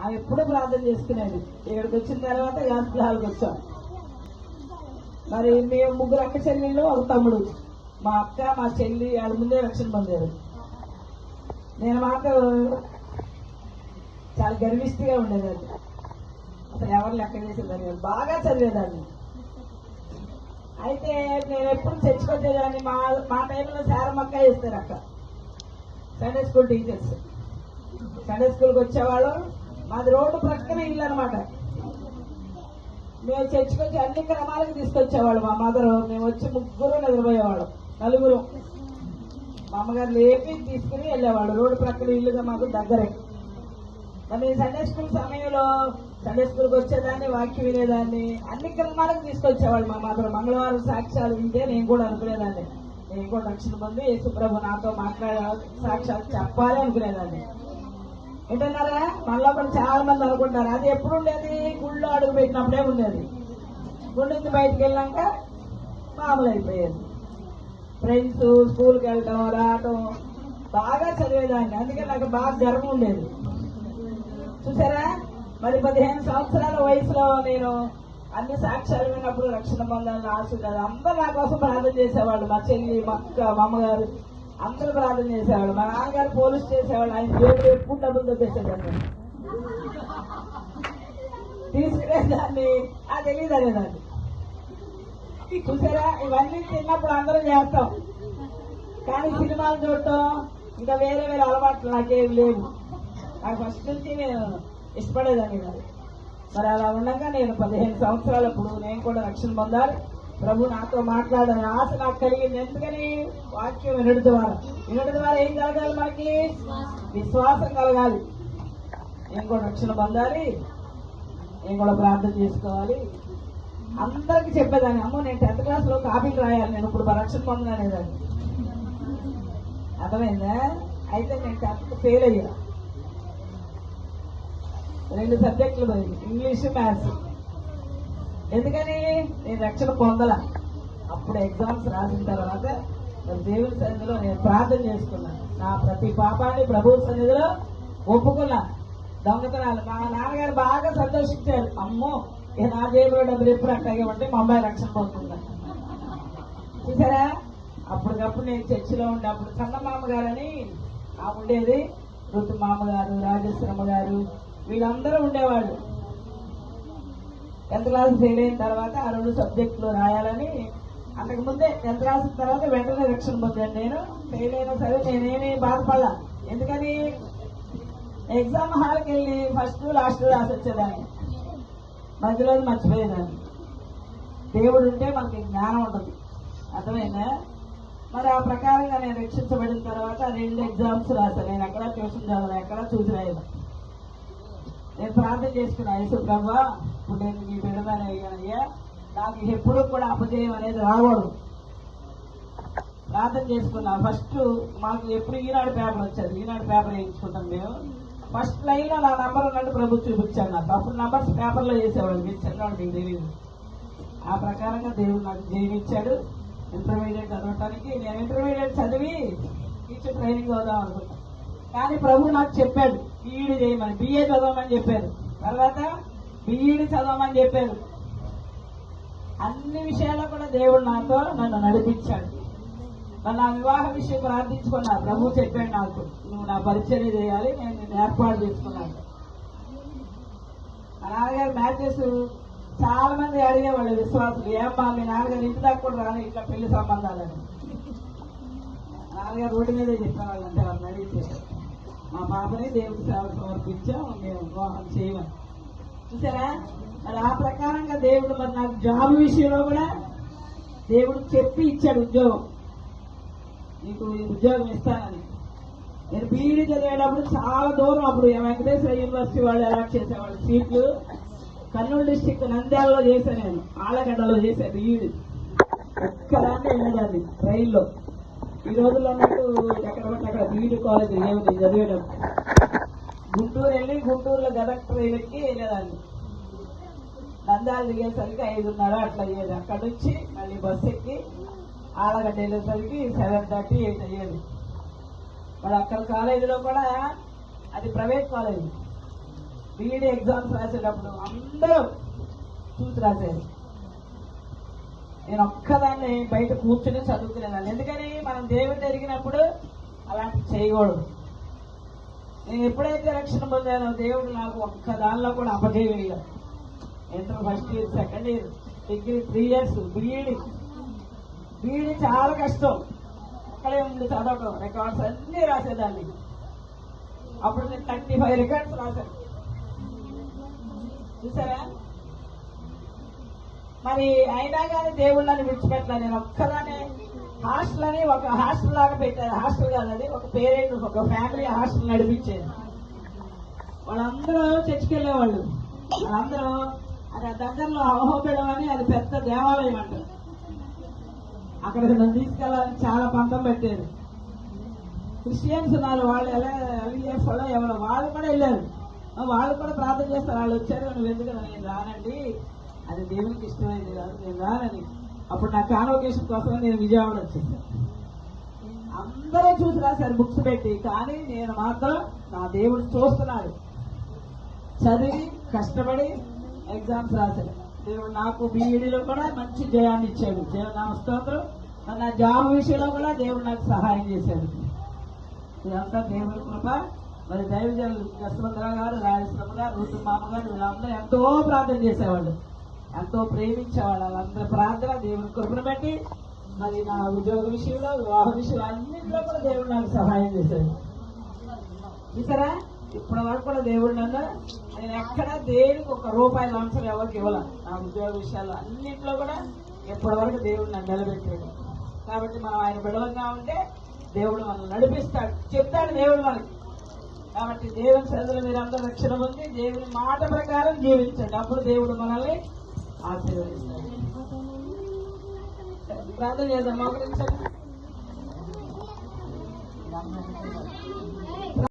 ఆమె ఎప్పుడు ప్రార్థన చేసుకునేది. ఇక్కడికి వచ్చిన తర్వాత గాస్పుల్ హాల్కి వచ్చాం. మరి మేము ముగ్గురు అక్క చెల్లెళ్ళు, ఒక తమ్ముడు. మా అక్క, మా చెల్లి వాళ్ళ ముందే రక్షణ పొందారు. నేను మాత్రం చాలా గర్విష్టిగా ఉండేదాన్ని. అసలు ఎవరు లెక్క చేసేదాన్ని, బాగా చదివేదాన్ని. అయితే నేను ఎప్పుడు చర్చకొచ్చేదాన్ని. మా టైంలో శారమక్క వేస్తారు అక్క, సండే స్కూల్ టీచర్స్. సండే స్కూల్కి వచ్చేవాళ్ళు. మాది రోడ్డు ప్రక్కన ఇల్లు అనమాట. మేము చర్చకొచ్చి అన్ని క్రమాలకు తీసుకొచ్చేవాళ్ళు. మా మదరు, మేము వచ్చి ముగ్గురు నిద్రపోయేవాళ్ళం, నలుగురు. మా అమ్మగారు లేపి తీసుకుని వెళ్ళేవాళ్ళు. రోడ్డు ప్రక్కన ఇల్లుగా మాకు దగ్గరే. మరి సండే స్కూల్ సమయంలో సండే స్కూల్కి వచ్చేదాన్ని, వాక్యం వినేదాన్ని, అన్ని క్రమాలకు తీసుకొచ్చేవాళ్ళు మా మదర్. మంగళవారం సాక్ష్యాలు వింటే నేను కూడా అనుకునేదాన్ని, నేను కూడా రక్షణ పొంది యేసుప్రభు నాతో మాట్లాడే సాక్ష్యాలు చెప్పాలి అనుకునేదాన్ని. ఏంటన్నారా, మళ్ళీ చాలా మంది అనుకుంటారు. అది ఎప్పుడు ఉండేది, గుళ్ళో అడుగు పెట్టినప్పుడే ఉండేది. గుడి నుంచి బయటకు వెళ్ళాక మామూలు అయిపోయేది. ఫ్రెండ్స్, స్కూల్కి వెళ్ళటం, రావటం, బాగా చదివేదాన్ని. అందుకే నాకు బాగా గర్వం ఉండేది. చూసారా, మరి 15 సంవత్సరాల వయసులో నేను అన్ని సాక్ష్యాలు విన్నప్పుడు రక్షణ పొందాలని ఆశ కాదు. అందరూ నా కోసం ప్రార్థన చేసేవాళ్ళు. మా చెల్లి, మా అక్క, మా అమ్మగారు అందరూ ప్రార్థన చేసేవాళ్ళు. మా నాన్నగారు పోలీస్ చేసేవాళ్ళు. ఆయన జేబులు ఎప్పుడు డబ్బులు దొబ్బేసేదాన్ని, తీసుకునేదాన్ని. అది తెలియదు అనేదాన్ని. చూసారా, ఇవన్నీ చిన్నప్పుడు అందరం చేస్తాం. కానీ సినిమాలు చూడటం, ఇంకా వేరే వేరే అలవాట్లు నాకేం లేవు. నాకు ఫస్ట్ నుంచి నేను ఇష్టపడేదాన్ని కాదు. మరి అలా ఉండగా నేను 15 సంవత్సరాలప్పుడు నేను కూడా రక్షణ పొందాలి, ప్రభు నాతో మాట్లాడాలని ఆశ నాకు కలిగింది. ఎందుకని, వాక్యం వినడం ద్వారా ఏం కలగాలి, మనకి విశ్వాసం కలగాలి. నేను కూడా రక్షణ పొందాలి, నేను కూడా ప్రార్థన చేసుకోవాలి. అందరికి చెప్పేదాన్ని, అమ్మో నేను 10th క్లాస్లో కాపీలు రాయాలి, నేను ఇప్పుడు రక్షణ పొందనేదాన్ని. అర్థమైందా? అయితే నేను 10th ఫెయిల్ అయ్యా. 2 సబ్జెక్టులు పోయింది, ఇంగ్లీష్, మ్యాథ్స్. ఎందుకని, నేను రక్షణ పొందలా. అప్పుడు ఎగ్జామ్స్ రాసిన తర్వాత మరి దేవుని సన్నిధిలో నేను ప్రార్థన చేసుకున్నాను. నా ప్రతి పాపాన్ని ప్రభు సన్నిధిలో ఒప్పుకున్నా. దొంగతనాలు, మా నాన్నగారు బాగా సంతోషించారు. అమ్మో, నా జేబులో డబ్బులు ఎప్పుడు అట్లాగే ఉంటే మా అమ్మాయి రక్షణ పొందుతున్నాను. చూసారా, అప్పటికప్పుడు నేను చర్చిలో ఉండే, అప్పుడు కన్నమామ గారని ఉండేది, ఋతు మామగారు, రాజేశ్వరమ్మ గారు, వీళ్ళందరూ ఉండేవాళ్ళు. 10th క్లాస్ ఫెయిల్ అయిన తర్వాత ఆ 2 సబ్జెక్టులు రాయాలని, అంతకుముందే 10th క్లాస్ తర్వాత వెంటనే రక్షణ పొందాను. నేను ఫెయిల్ అయినా సరే నేనేమీ బాధపడలా. ఎందుకని, ఎగ్జామ్ హాల్కి వెళ్ళి ఫస్ట్ లాస్ట్ రాసి వచ్చేదాన్ని, మధ్యలో మర్చిపోయేదాన్ని. దేవుడు ఉంటే మనకి జ్ఞానం ఉంటుంది. అర్థమైందా? మరి ఆ ప్రకారంగా నేను రక్షించబడిన తర్వాత 2 ఎగ్జామ్స్ రాశాను. నేను ఎక్కడా ట్యూషన్ చదవను, ఎక్కడా చూసి రాయను. నేను ప్రార్థన చేసుకున్నా, యేసు ప్రభువా, ఇప్పుడు నేను మీ బిడ్డగానే అయ్యానయ్యా, నాకు ఎప్పుడు కూడా అపజయం అనేది రాకూడదు. ప్రార్థన చేసుకున్నా. ఫస్ట్ మాకు ఎప్పుడు ఈనాడు పేపర్ వచ్చేది, ఈనాడు పేపర్ వేయించుకుంటాం మేము. ఫస్ట్ లైన్లో నా నంబర్ ఉన్నట్టు ప్రభు చూపించాను నాకు. అప్పుడు నంబర్స్ పేపర్లో వేసేవాడు, మీరు చిన్నవాడు, మీకు తెలియదు. ఆ ప్రకారంగా దేవుడు నాకు జీవించాడు. ఇంటర్మీడియట్ చదవటానికి నేను ఇంటర్మీడియట్ చదివి టీచర్ ట్రైనింగ్ అవుదాం అనుకుంటాను. కానీ ప్రభు నాకు చెప్పాడు, బీఈడీ చేయమని, బిఏ చదవమని చెప్పారు, తర్వాత బీఈడీ చదవమని చెప్పారు. అన్ని విషయాల్లో కూడా దేవుడు నాతో నన్ను నడిపించాడు. నా వివాహ విషయం ప్రార్థించుకున్నా. ప్రభు చెప్పాడు నాకు, నువ్వు నా పరిచర్య చేయాలి, నేను నిన్ను ఏర్పాటు చేసుకున్నాను. మా నాన్నగారు మ్యాచెస్ చాలా మంది అడిగేవాళ్ళు విశ్వాసులు, ఏమ్మా మీ నాన్నగారు ఇంటి దాకా కూడా రాని ఇట్లా పెళ్లి సంబంధాలని. నాన్నగారు రోడ్డు మీదే చెప్పేవాళ్ళు, అంటే వాళ్ళని అడిగితే మా పాపని దేవుడికి సేవ సమర్పించాం, మేము వివాహం చేయమని. చూసారా, మరి ఆ ప్రకారంగా దేవుడు మరి నాకు జాబ్ విషయంలో కూడా దేవుడు చెప్పి ఇచ్చాడు ఉద్యోగం, నీకు ఈ ఉద్యోగం ఇస్తానని. నేను బీఈడీ చదివేటప్పుడు చాలా దూరం, అప్పుడు వెంకటేశ్వర యూనివర్సిటీ వాళ్ళు అలాట్ చేసేవాళ్ళు సీట్లు. కర్నూలు డిస్టిక్ నంద్యాలలో చేశాను, నేను ఆళ్ళగడ్డలో చేశాను బీఈడీ. ఒక్కదాన్ని వెళ్ళేదాన్ని రైల్లో. ఈ రోజుల్లో ఉన్నట్టు ఎక్కడ పట్టి అక్కడ బీఈడీ కాలేజ్ ఏమిటి చదివేటప్పుడు. గుంటూరు వెళ్ళి గుంటూరులో గదక్ ట్రైన్ ఎక్కి వెళ్ళేదాన్ని. నంద్యాల దిగేసరికి 5:30 అట్లా అయ్యేది. అక్కడ నుంచి మళ్ళీ బస్సు ఎక్కి ఆళ్ళగడ్డ వెళ్ళేసరికి 7:30, 8 అయ్యేది. మరి అక్కడ కాలేజీలో కూడా అది ప్రైవేట్ కాలేజీ, బీఈడీ ఎగ్జామ్స్ రాసేటప్పుడు అందరూ చూసి రాశారు. నేను ఒక్కదాన్ని బయట కూర్చుని చదువుకునేదాన్ని. ఎందుకని మనం దేవుడిని ఎరిగినప్పుడు అలాంటివి చేయకూడదు. నేను ఎప్పుడైతే రక్షణ పొందానో దేవుడు నాకు ఒక్క దానిలో కూడా అపజయలేదు. Inter first year, second year, degree 3 years, BEd చాలా కష్టం. అక్కడే ఉండి చదవటం, రికార్డ్స్ అన్నీ రాసేదాన్ని. అప్పుడు నేను 35 రికార్డ్స్ రాశాను. చూసారా? మరి అయినా కానీ దేవుడు నన్ను విడిచిపెట్టలే. నేను ఒక్కదానే హాస్టల్ అని ఒక హాస్టల్ లాగా పెట్టారు. హాస్టల్ కాదు అది, ఒక పేరెంట్ ఒక ఫ్యామిలీ హాస్టల్ నడిపించేది. వాళ్ళందరూ చర్చికి వెళ్ళేవాళ్ళు. వాళ్ళందరూ అది దగ్గరలో అహోబిలం అని, అది పెద్ద దేవాలయం అంటారు. అక్కడికి నన్ను తీసుకెళ్ళాలని చాలా పంతం పెట్టారు. క్రిస్టియన్స్ ఉన్నారు, వాళ్ళు ఎల్ఈఎఫ్ వాళ్ళు ఎవరో, వాళ్ళు కూడా వెళ్ళారు. వాళ్ళు కూడా ప్రార్థన చేస్తారు. వాళ్ళు వచ్చారు, నువ్వు ఎందుకు? నేను రానండి, అది దేవునికి ఇష్టమైంది కాదు, నేను రానని. అప్పుడు నా కాన్వకేషన్ కోసం నేను విజయవాడ వచ్చేసాను. అందరూ చూసి రాశారు బుక్స్ పెట్టి, కానీ నేను మాత్రం నా దేవుడు చూస్తున్నాడు. చదివి కష్టపడి ఎగ్జామ్స్ రాశాను. దేవుడు నాకు బీఈడీలో కూడా మంచి జయాన్ని ఇచ్చాడు. నా స్తోత్రం. నా జాబ్ విషయంలో కూడా దేవుడు నాకు సహాయం చేశాడు. ఇదంతా దేవుడి కృప. మరి దైవజనులు యశ్వంతరా గారు, రాజశ్రమ గారు, ఋతు మామగారు, వీళ్ళందరూ ఎంతో ప్రార్థన చేసేవాళ్ళు, ఎంతో ప్రేమించేవాళ్ళు. వాళ్ళందరూ ప్రార్థన దేవుని కృపను బట్టి మరి నా ఉద్యోగ విషయంలో, వివాహ విషయంలో అన్నింటిలో కూడా దేవుడు నాకు సహాయం చేశాడు. చూసారా? ఇప్పటి వరకు కూడా దేవుడు నన్ను, నేను ఎక్కడ దేనికి ₹1 లంచం ఎవరికి ఇవ్వాల. నా ఉద్యోగ విషయాలు అన్నింటిలో కూడా ఇప్పటి వరకు దేవుడు నన్ను నిలబెట్టాడు. కాబట్టి మనం ఆయన బిడవంగా ఉంటే దేవుడు మనల్ని నడిపిస్తాడు, చెప్తాడు దేవుడు మనకి. కాబట్టి దేవుని సన్నిధిలో మీరందరూ రక్షణ పొంది దేవుని మాట ప్రకారం జీవించండి. అప్పుడు దేవుడు మనల్ని ఆశీర్వదిస్తాడు. ప్రార్థన చేద్దాం. మోకరించండి.